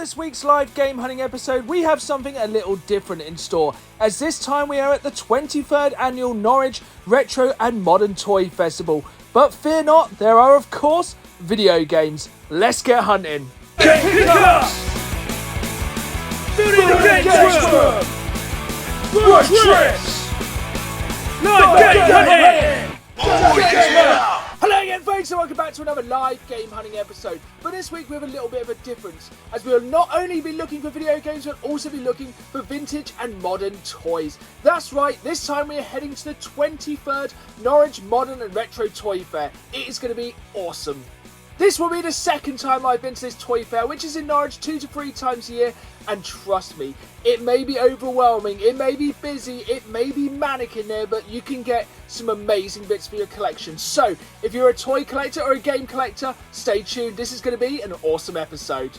this week's live game hunting episode, we have something a little different in store, as this time we are at the 23rd annual Norwich Retro and Modern Toy Festival. But fear not, there are of course video games. Let's get hunting. Game Pickups! Video Game Road Trips! Live Game Hunting! Oh yeah! Hello again folks and welcome back to another live game hunting episode. But this week we have a little bit of a difference, as we will not only be looking for video games but also be looking for vintage and modern toys. That's right, this time we are heading to the 23rd Norwich Modern and Retro Toy Fair. It is going to be awesome. This will be the second time I've been to this toy fair, which is in Norwich 2 to 3 times a year, and trust me, it may be overwhelming, it may be busy, it may be manic in there, but you can get some amazing bits for your collection. So, if you're a toy collector or a game collector, stay tuned, this is going to be an awesome episode.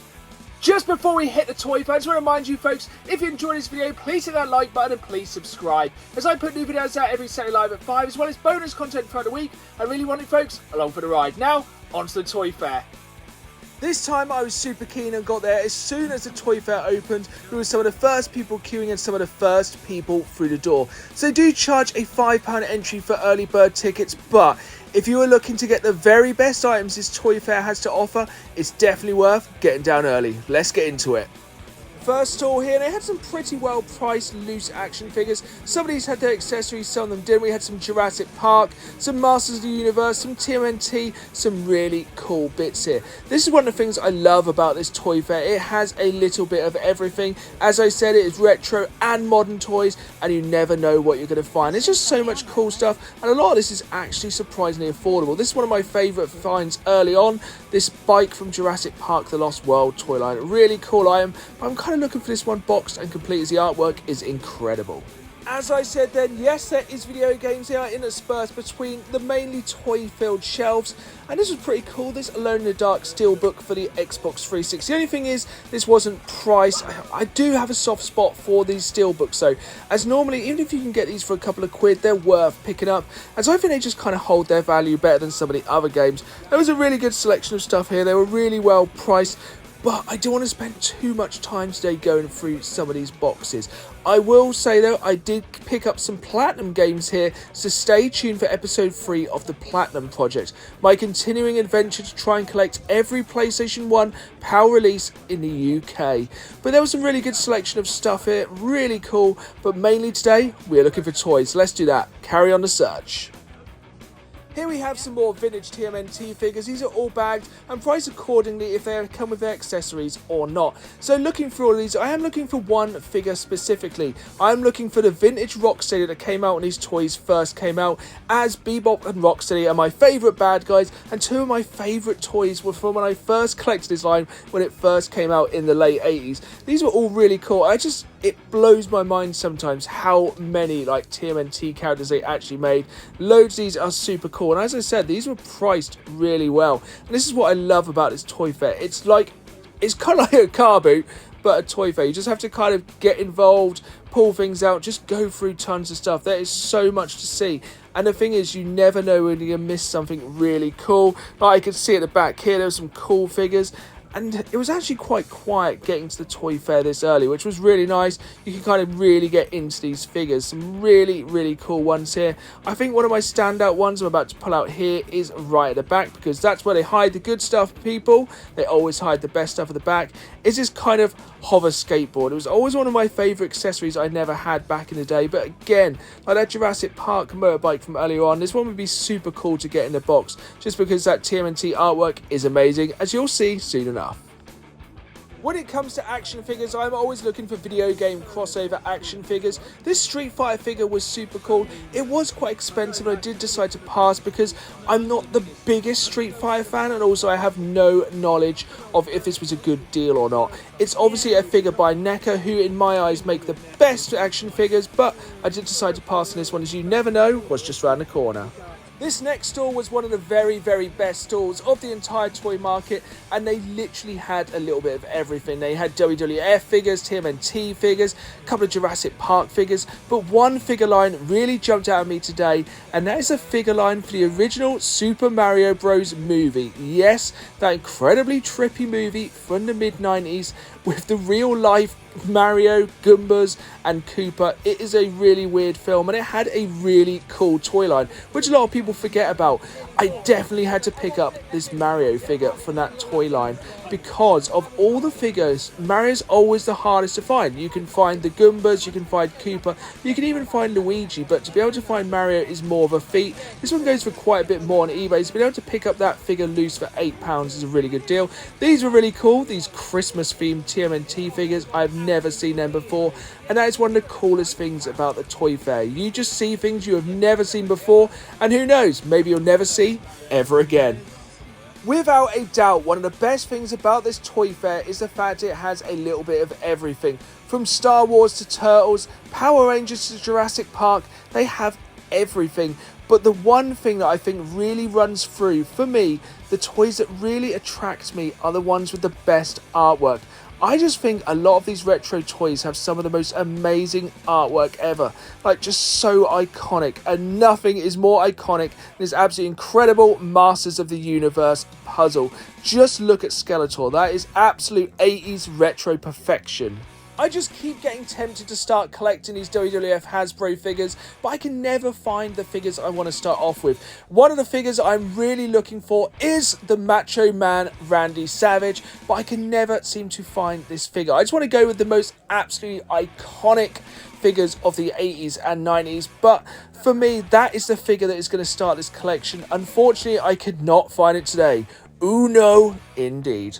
Just before we hit the toy fair, I just want to remind you folks, if you enjoyed this video, please hit that like button and please subscribe, as I put new videos out every Saturday live at 5, as well as bonus content throughout the week. I really want you folks along for the ride. Now, on to the toy fair. This time I was super keen and got there as soon as the toy fair opened. We were some of the first people queuing and some of the first people through the door. So they do charge a £5 entry for early bird tickets, but if you are looking to get the very best items this toy fair has to offer, it's definitely worth getting down early. Let's get into it. First stall here, they had some pretty well priced loose action figures. Some of these had their accessories, some of them didn't. We had some Jurassic Park, some Masters of the Universe, some Tmnt, some really cool bits here. This is one of the things I love about this toy fair. It has a little bit of everything. As I said, it is retro and modern toys, and you never know what you're going to find. There's just so much cool stuff, and a lot of this is actually surprisingly affordable. This is one of my favourite finds early on. This bike from Jurassic Park The Lost World toy line. Really cool item, but I'm kind of looking for this one boxed and complete, as the artwork is incredible. As I said then, yes, there is video games here interspersed between the mainly toy-filled shelves, and this was pretty cool. This Alone in the Dark steelbook for the Xbox 360. The only thing is, this wasn't priced. I do have a soft spot for these steelbooks though, as normally, even if you can get these for a couple of quid, they're worth picking up, as I think they just kind of hold their value better than some of the other games. There was a really good selection of stuff here. They were really well priced. But I don't want to spend too much time today going through some of these boxes. I will say though, I did pick up some Platinum games here, so stay tuned for episode 3 of the Platinum Project, my continuing adventure to try and collect every PlayStation 1 PAL release in the UK. But there was some really good selection of stuff here, really cool, but mainly today, we are looking for toys. Let's do that. Carry on the search. Here we have some more vintage Tmnt figures. These are all bagged and priced accordingly if they come with their accessories or not. So looking through all these, I am looking for one figure specifically. I am looking for the vintage Rocksteady that came out when these toys first came out, as Bebop and Rocksteady are my favourite bad guys, and two of my favourite toys were from when I first collected this line when it first came out in the late 80s. These were all really cool. It blows my mind sometimes how many like Tmnt characters they actually made. Loads of these are super cool, and as I said, these were priced really well. And this is what I love about this toy fair. It's kind of like a car boot, but a toy fair. You just have to kind of get involved, pull things out, just go through tons of stuff. There is so much to see. And the thing is, you never know when you're going to miss something really cool. Like I can see at the back here, there were some cool figures. And it was actually quite quiet getting to the toy fair this early, which was really nice. You can kind of really get into these figures. Some really, really cool ones here. I think one of my standout ones I'm about to pull out here is right at the back, because that's where they hide the good stuff, people. They always hide the best stuff at the back. It's this kind of hover skateboard. It was always one of my favourite accessories I never had back in the day. But again, like that Jurassic Park motorbike from earlier on, this one would be super cool to get in the box, just because that Tmnt artwork is amazing, as you'll see soon enough. When it comes to action figures, I'm always looking for video game crossover action figures. This Street Fighter figure was super cool. It was quite expensive, and I did decide to pass because I'm not the biggest Street Fighter fan, and also I have no knowledge of if this was a good deal or not. It's obviously a figure by NECA, who in my eyes make the best action figures, but I did decide to pass on this one, as you never know what's just around the corner. This next stall was one of the very, very best stalls of the entire toy market, and they literally had a little bit of everything. They had WWF figures, Tmnt figures, a couple of Jurassic Park figures, but one figure line really jumped out at me today, and that is a figure line for the original Super Mario Bros. Movie. Yes, that incredibly trippy movie from the mid-90s with the real-life Mario, Goombas and Koopa. It is a really weird film, and it had a really cool toy line, which a lot of people forget about. I definitely had to pick up this Mario figure from that toy line because of all the figures, Mario's always the hardest to find. You can find the Goombas, you can find Koopa, you can even find Luigi, but to be able to find Mario is more of a feat. This one goes for quite a bit more on eBay, so being able to pick up that figure loose for £8 is a really good deal. These were really cool, these Christmas themed TMNT figures. I've never seen them before, and that is one of the coolest things about the toy fair. You just see things you have never seen before, and who knows, maybe you'll never see ever again. Without a doubt, one of the best things about this toy fair is the fact it has a little bit of everything. From Star Wars to Turtles, Power Rangers to Jurassic Park, they have everything. But the one thing that I think really runs through, for me, the toys that really attract me are the ones with the best artwork. I just think a lot of these retro toys have some of the most amazing artwork ever. Like, just so iconic. And nothing is more iconic than this absolutely incredible Masters of the Universe puzzle. Just look at Skeletor. That is absolute 80s retro perfection. I just keep getting tempted to start collecting these WWF Hasbro figures, but I can never find the figures I want to start off with. One of the figures I'm really looking for is the Macho Man Randy Savage, but I can never seem to find this figure. I just want to go with the most absolutely iconic figures of the 80s and 90s, but for me, that is the figure that is going to start this collection. Unfortunately, I could not find it today. Uno, indeed.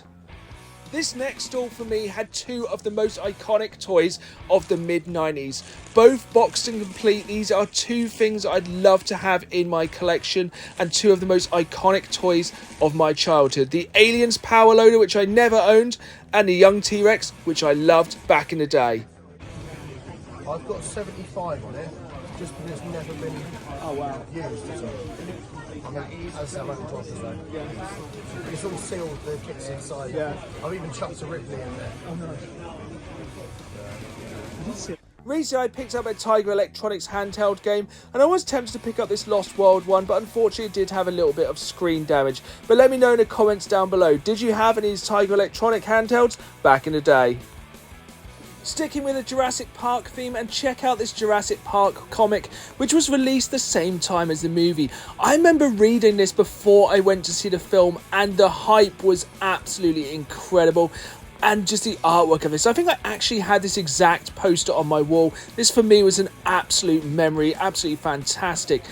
This next stall for me had two of the most iconic toys of the mid-90s. Both boxed and complete. These are two things I'd love to have in my collection, and two of the most iconic toys of my childhood. The Aliens Power Loader, which I never owned, and the Young T-Rex, which I loved back in the day. I've got 75 on it, just because it's never been used at all. I mean, as I'm only talking though. It's all sealed, the kit's inside. Yeah. I've even chucked a Ripley in there. Oh no. Recently I picked up a Tiger Electronics handheld game, and I was tempted to pick up this Lost World one, but unfortunately it did have a little bit of screen damage. But let me know in the comments down below, did you have any of these Tiger Electronic handhelds back in the day? Sticking with the Jurassic Park theme, and check out this Jurassic Park comic, which was released the same time as the movie. I remember reading this before I went to see the film, and the hype was absolutely incredible. And just the artwork of this. I think I actually had this exact poster on my wall. This for me was an absolute memory, absolutely fantastic.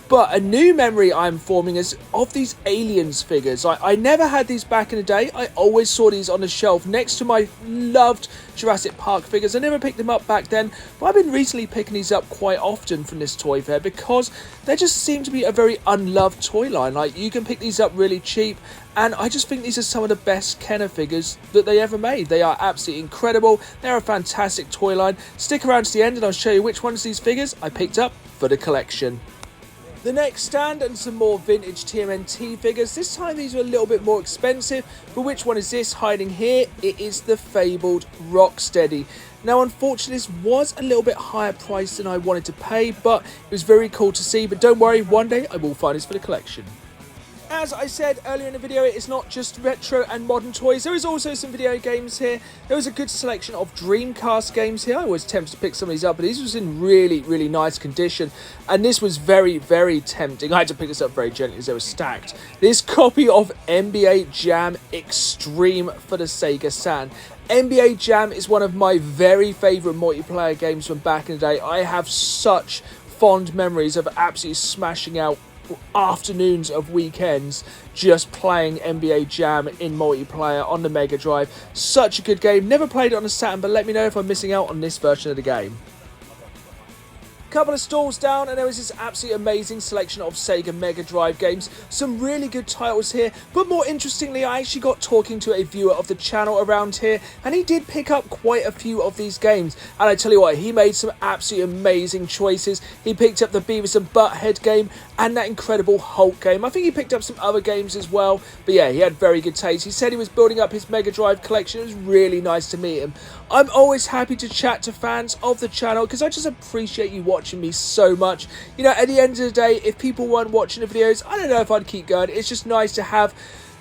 But a new memory I'm forming is of these Aliens figures. I never had these back in the day. I always saw these on the shelf next to my loved Jurassic Park figures. I never picked them up back then, but I've been recently picking these up quite often from this toy fair because they just seem to be a very unloved toy line. Like, you can pick these up really cheap, and I just think these are some of the best Kenner figures that they ever made. They are absolutely incredible. They're a fantastic toy line. Stick around to the end and I'll show you which ones of these figures I picked up for the collection. The next stand, and some more vintage TMNT figures. This time these are a little bit more expensive, but which one is this hiding here? It is the fabled Rocksteady. Now unfortunately this was a little bit higher priced than I wanted to pay, but it was very cool to see. But don't worry, one day I will find this for the collection. As I said earlier in the video, it's not just retro and modern toys. There is also some video games here. There was a good selection of Dreamcast games here. I was tempted to pick some of these up, but these was in really, really nice condition. And this was very, very tempting. I had to pick this up very gently as they were stacked. This copy of NBA Jam Extreme for the Sega Saturn. NBA Jam is one of my very favourite multiplayer games from back in the day. I have such fond memories of absolutely smashing out afternoons of weekends just playing NBA Jam in multiplayer on the Mega Drive. Such a good game. Never played it on the Saturn, but let me know if I'm missing out on this version of the game. Couple of stalls down and there was this absolutely amazing selection of Sega Mega Drive games. Some really good titles here, but more interestingly, I actually got talking to a viewer of the channel around here and he did pick up quite a few of these games. And I tell you what, he made some absolutely amazing choices. He picked up the Beavis and Butthead game and that Incredible Hulk game. I think he picked up some other games as well, but yeah, he had very good taste. He said he was building up his Mega Drive collection. It was really nice to meet him. I'm always happy to chat to fans of the channel because I just appreciate you watching me so much. You know, at the end of the day, if people weren't watching the videos, I don't know if I'd keep going. It's just nice to have,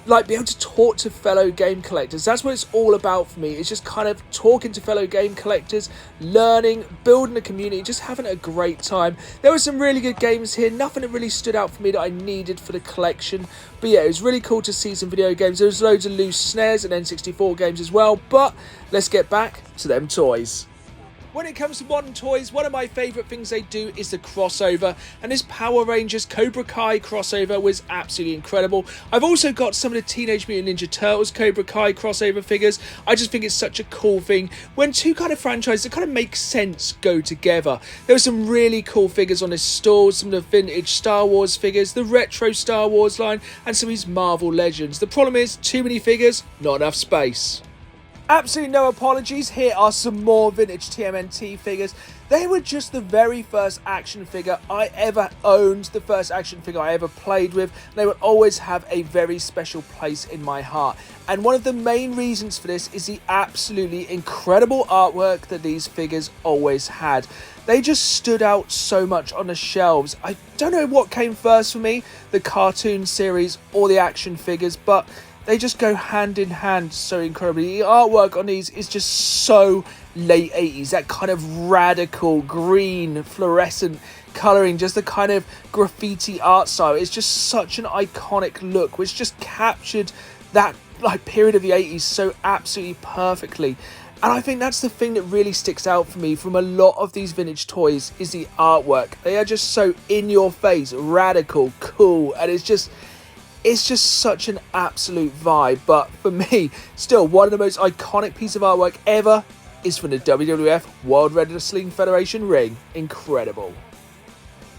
like, be able to talk to fellow game collectors. That's what it's all about for me. It's just kind of talking to fellow game collectors, learning, building a community, just having a great time. There were some really good games here. Nothing that really stood out for me that I needed for the collection. But yeah, it was really cool to see some video games. There was loads of loose snares and N64 games as well. But let's get back to them toys. When it comes to modern toys, one of my favourite things they do is the crossover, and this Power Rangers Cobra Kai crossover was absolutely incredible. I've also got some of the Teenage Mutant Ninja Turtles Cobra Kai crossover figures. I just think it's such a cool thing when two kind of franchises that kind of make sense go together. There were some really cool figures on this stall, some of the vintage Star Wars figures, the retro Star Wars line, and some of these Marvel Legends. The problem is, too many figures, not enough space. Absolutely no apologies, here are some more vintage TMNT figures. They were just the very first action figure I ever owned, the first action figure I ever played with. They will always have a very special place in my heart. And one of the main reasons for this is the absolutely incredible artwork that these figures always had. They just stood out so much on the shelves. I don't know what came first for me, the cartoon series or the action figures, but they just go hand in hand so incredibly. The artwork on these is just so late 80s. That kind of radical green fluorescent colouring, just the kind of graffiti art style. It's just such an iconic look, which just captured that like period of the 80s so absolutely perfectly. And I think that's the thing that really sticks out for me from a lot of these vintage toys is the artwork. They are just so in your face, radical, cool, and it's just such an absolute vibe. But for me, still one of the most iconic pieces of artwork ever is from the WWF World Wrestling Federation ring. Incredible.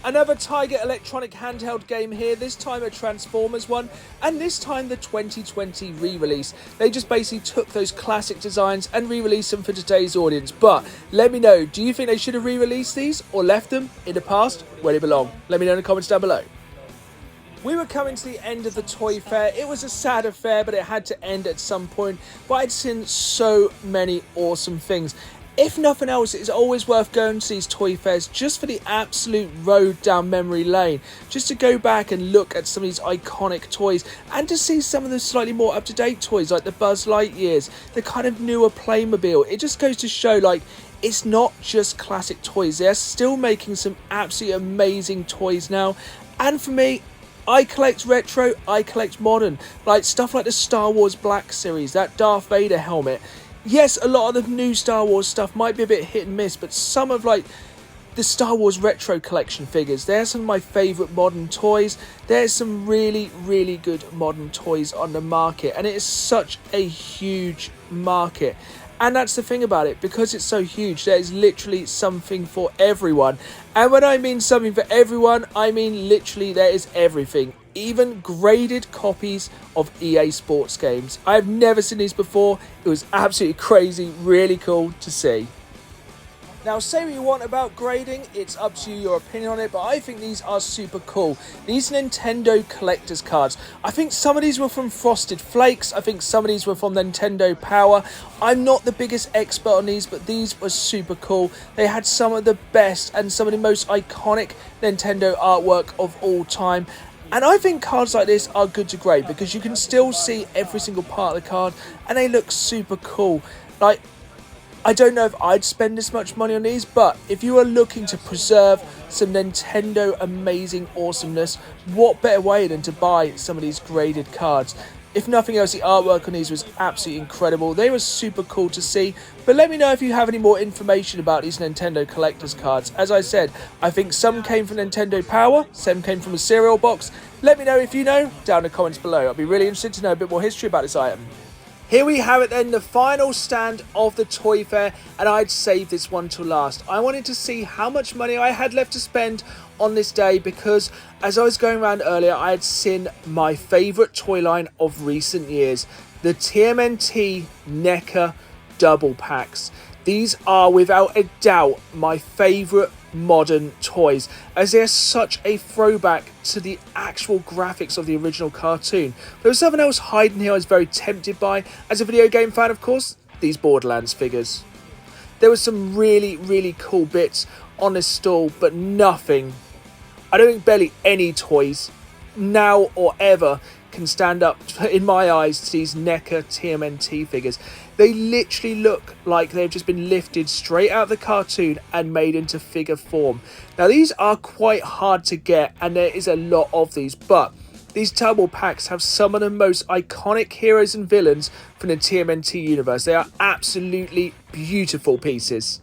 Another Tiger electronic handheld game here, this time a Transformers one, and this time the 2020 re-release. They just basically took those classic designs and re-released them for today's audience. But let me know, do you think they should have re-released these or left them in the past where they belong? Let me know in the comments down below. We were coming to the end of the toy fair. It was a sad affair, but it had to end at some point. But I'd seen so many awesome things. If nothing else, it's always worth going to these toy fairs just for the absolute road down memory lane. Just to go back and look at some of these iconic toys and to see some of the slightly more up-to-date toys like the Buzz Lightyears, the kind of newer Playmobil. It just goes to show, like, it's not just classic toys. They're still making some absolutely amazing toys now. And for me, I collect retro, I collect modern. Like stuff like the Star Wars Black series, that Darth Vader helmet. Yes, a lot of the new Star Wars stuff might be a bit hit and miss, but some of like the Star Wars retro collection figures, they're some of my favourite modern toys. There's some really, really good modern toys on the market, and it is such a huge market. And that's the thing about it, because it's so huge, there is literally something for everyone. And when I mean something for everyone, I mean literally there is everything. Even graded copies of EA Sports games. I have never seen these before. It was absolutely crazy, really cool to see. Now, say what you want about grading, it's up to you, your opinion on it, but I think these are super cool. These Nintendo collector's cards. I think some of these were from Frosted Flakes. I think some of these were from Nintendo Power. I'm not the biggest expert on these, but these were super cool. They had some of the best and some of the most iconic Nintendo artwork of all time. And I think cards like this are good to grade because you can still see every single part of the card and they look super cool. Like, I don't know if I'd spend this much money on these, but if you are looking to preserve some Nintendo amazing awesomeness, what better way than to buy some of these graded cards? If nothing else, the artwork on these was absolutely incredible. They were super cool to see. But let me know if you have any more information about these Nintendo collector's cards. As I said, I think some came from Nintendo Power, some came from a cereal box. Let me know if you know down in the comments below. I'd be really interested to know a bit more history about this item. Here we have it then, the final stand of the toy fair, and I'd saved this one till last. I wanted to see how much money I had left to spend on this day because as I was going around earlier, I had seen my favourite toy line of recent years, the Tmnt NECA double packs. These are without a doubt my favourite modern toys as they're such a throwback to the actual graphics of the original cartoon. But there was something else hiding here I was very tempted by as a video game fan, of course, these Borderlands figures. There were some really cool bits on this stall, but nothing, I don't think barely any toys now or ever can stand up in my eyes to these NECA TMNT figures. They literally look like they've just been lifted straight out of the cartoon and made into figure form. Now these are quite hard to get and there is a lot of these, but these double packs have some of the most iconic heroes and villains from the TMNT universe. They are absolutely beautiful pieces.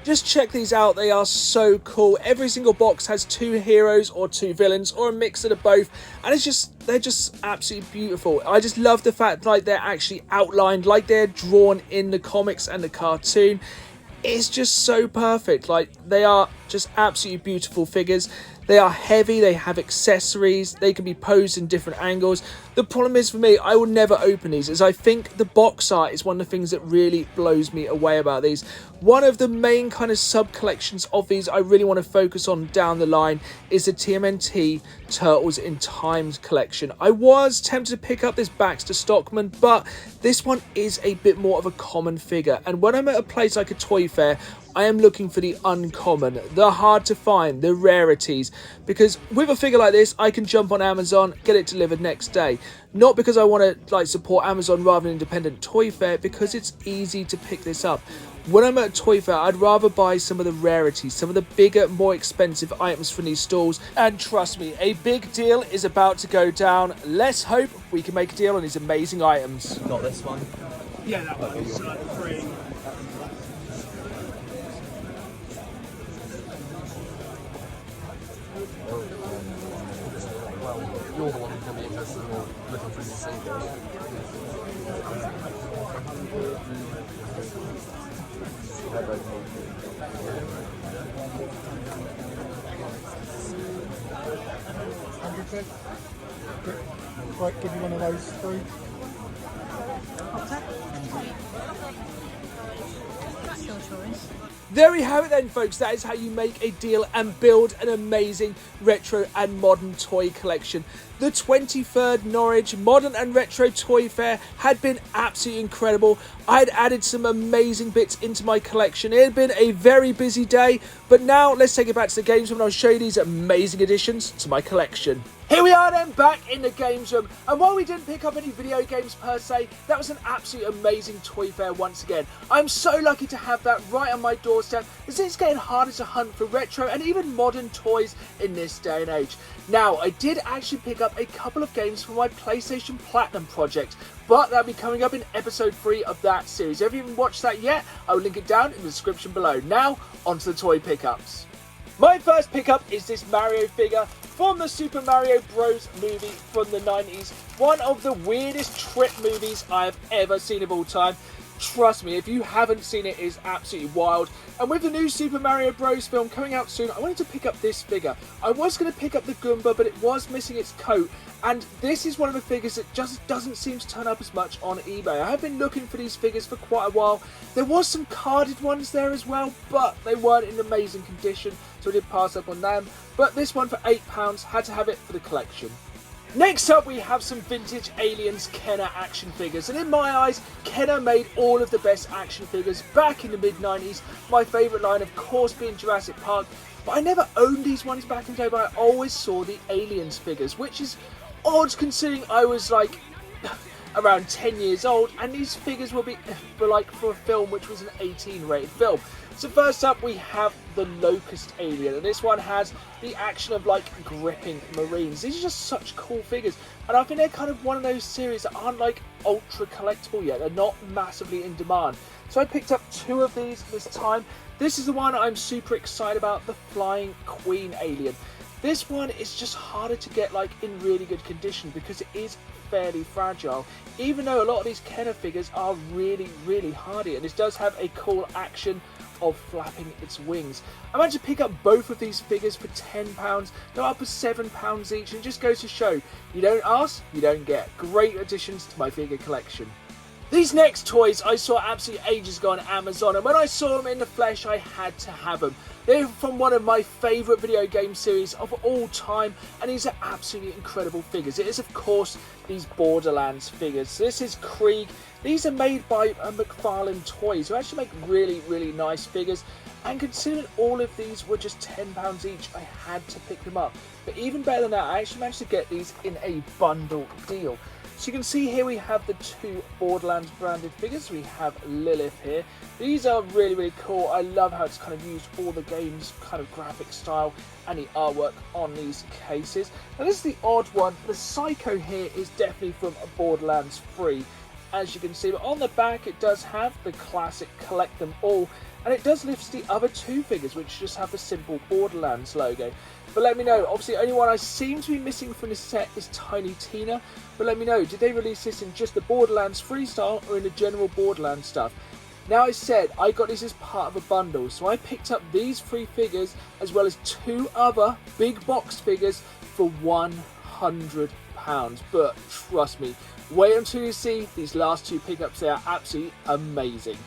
Just check these out, they are so cool. Every single box has 2 heroes or 2 villains or a mix of the both, and they're just absolutely beautiful. I just love the fact like they're actually outlined, like they're drawn in the comics and the cartoon. It's just so perfect. Like, they are just absolutely beautiful figures. They are heavy, they have accessories, they can be posed in different angles. The problem is for me, I will never open these as I think the box art is one of the things that really blows me away about these. One of the main kind of sub-collections of these I really want to focus on down the line is the Tmnt Turtles in Time collection. I was tempted to pick up this Baxter Stockman, but this one is a bit more of a common figure. And when I'm at a place like a toy fair, I am looking for the uncommon, the hard to find, the rarities, because with a figure like this, I can jump on Amazon, get it delivered next day. Not because I want to support Amazon rather than independent toy fair, because it's easy to pick this up. When I'm at a toy fair, I'd rather buy some of the rarities, some of the bigger, more expensive items from these stalls. And trust me, a big deal is about to go down. Let's hope we can make a deal on these amazing items. Not this one. Yeah, that one is free. You're the one who's going to be interested in looking through the singles. Right, give you one of those 3. That's your choice. There we have it then, folks. That is how you make a deal and build an amazing retro and modern toy collection. The 23rd Norwich Modern and Retro Toy Fair had been absolutely incredible. I had added some amazing bits into my collection. It had been a very busy day, but now let's take it back to the games room and I'll show you these amazing additions to my collection. Here we are then, back in the games room, and while we didn't pick up any video games per se, that was an absolutely amazing toy fair once again. I'm so lucky to have that right on my doorstep, as it's getting harder to hunt for retro and even modern toys in this day and age. Now, I did actually pick up a couple of games for my PlayStation Platinum project, but that'll be coming up in episode 3 of that series. If you haven't watched that yet, I will link it down in the description below. Now, onto the toy pickups. My first pickup is this Mario figure from the Super Mario Bros. Movie from the 90s. One of the weirdest trip movies I have ever seen of all time. Trust me, if you haven't seen it, it is absolutely wild. And with the new Super Mario Bros. Film coming out soon, I wanted to pick up this figure. I was going to pick up the Goomba, but it was missing its coat. And this is one of the figures that just doesn't seem to turn up as much on eBay. I have been looking for these figures for quite a while. There was some carded ones there as well, but they weren't in amazing condition, so I did pass up on them. But this one for £8, had to have it for the collection. Next up, we have some vintage Aliens Kenner action figures, and in my eyes, Kenner made all of the best action figures back in the mid-90s. My favourite line, of course, being Jurassic Park, but I never owned these ones back in the day, but I always saw the Aliens figures, which is odd considering I was like around 10 years old, and these figures will be for a film which was an 18 rated film. So first up we have the Locust Alien, and this one has the action of like gripping marines. These are just such cool figures, and I think they're kind of one of those series that aren't like ultra collectible yet. They're not massively in demand. So I picked up 2 of these this time. This is the one I'm super excited about, the Flying Queen Alien. This one is just harder to get like in really good condition because it is fairly fragile, even though a lot of these Kenner figures are really hardy, and this does have a cool action of flapping its wings. I managed to pick up both of these figures for £10. They're up to £7 each, and it just goes to show, you don't ask, you don't get. Great additions to my figure collection. These next toys I saw absolutely ages ago on Amazon, and when I saw them in the flesh I had to have them. They're from one of my favourite video game series of all time, and these are absolutely incredible figures. It is of course these Borderlands figures. So this is Krieg. These are made by McFarlane Toys, who actually make really nice figures, and considering all of these were just £10 each, I had to pick them up. But even better than that, I actually managed to get these in a bundle deal. So you can see here we have the two Borderlands branded figures. We have Lilith here. These are really cool. I love how it's kind of used all the game's kind of graphic style and the artwork on these cases. Now this is the odd one. The Psycho here is definitely from Borderlands 3, as you can see. But on the back it does have the classic collect them all. And it does lift the other two figures, which just have the simple Borderlands logo. But let me know, obviously the only one I seem to be missing from this set is Tiny Tina. But let me know, did they release this in just the Borderlands freestyle or in the general Borderlands stuff? Now I said I got this as part of a bundle, so I picked up these 3 figures as well as 2 other big box figures for £100. But trust me, wait until you see these last 2 pickups, they are absolutely amazing.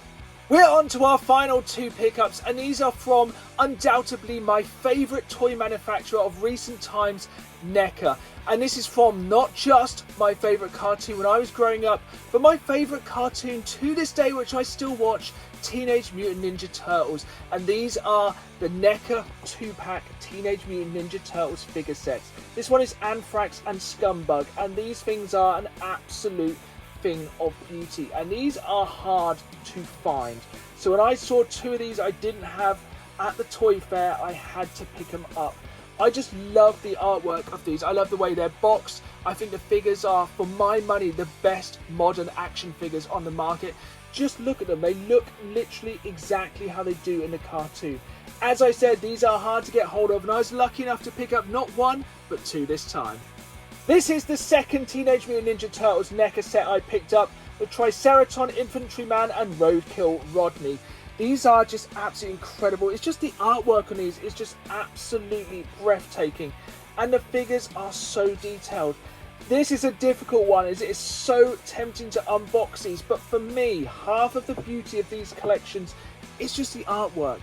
We're on to our final 2 pickups, and these are from undoubtedly my favourite toy manufacturer of recent times, NECA. And this is from not just my favourite cartoon when I was growing up, but my favourite cartoon to this day, which I still watch, Teenage Mutant Ninja Turtles. And these are the NECA 2-pack Teenage Mutant Ninja Turtles figure sets. This one is Anthrax and Scumbug, and these things are an absolute thing of beauty, and these are hard to find. So when I saw 2 of these I didn't have at the toy fair, I had to pick them up. I just love the artwork of these. I love the way they're boxed. I think the figures are, for my money, the best modern action figures on the market. Just look at them. They look literally exactly how they do in the cartoon. As I said, these are hard to get hold of, and I was lucky enough to pick up not 1 but 2 this time. This is the second Teenage Mutant Ninja Turtles NECA set I picked up, the Triceraton Infantryman and Roadkill Rodney. These are just absolutely incredible. It's just the artwork on these is just absolutely breathtaking, and the figures are so detailed. This is a difficult one as it is so tempting to unbox these, but for me, half of the beauty of these collections is just the artwork.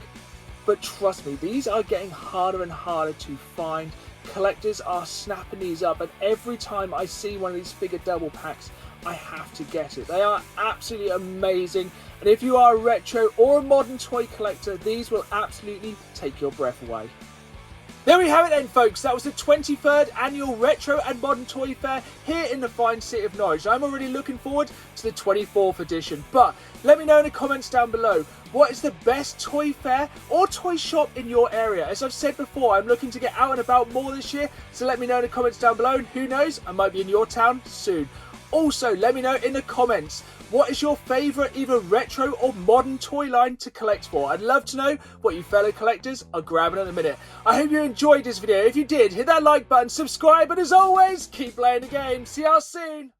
But trust me, these are getting harder and harder to find. Collectors are snapping these up, and every time I see one of these figure double packs, I have to get it. They are absolutely amazing, and if you are a retro or a modern toy collector, these will absolutely take your breath away. There we have it then, folks. That was the 23rd annual Retro and Modern Toy Fair here in the fine city of Norwich. I'm already looking forward to the 24th edition. But let me know in the comments down below, what is the best toy fair or toy shop in your area? As I've said before, I'm looking to get out and about more this year, so let me know in the comments down below, and who knows, I might be in your town soon. Also, let me know in the comments, what is your favourite either retro or modern toy line to collect for? I'd love to know what you fellow collectors are grabbing at the minute. I hope you enjoyed this video. If you did, hit that like button, subscribe, and as always, keep playing the game. See you all soon.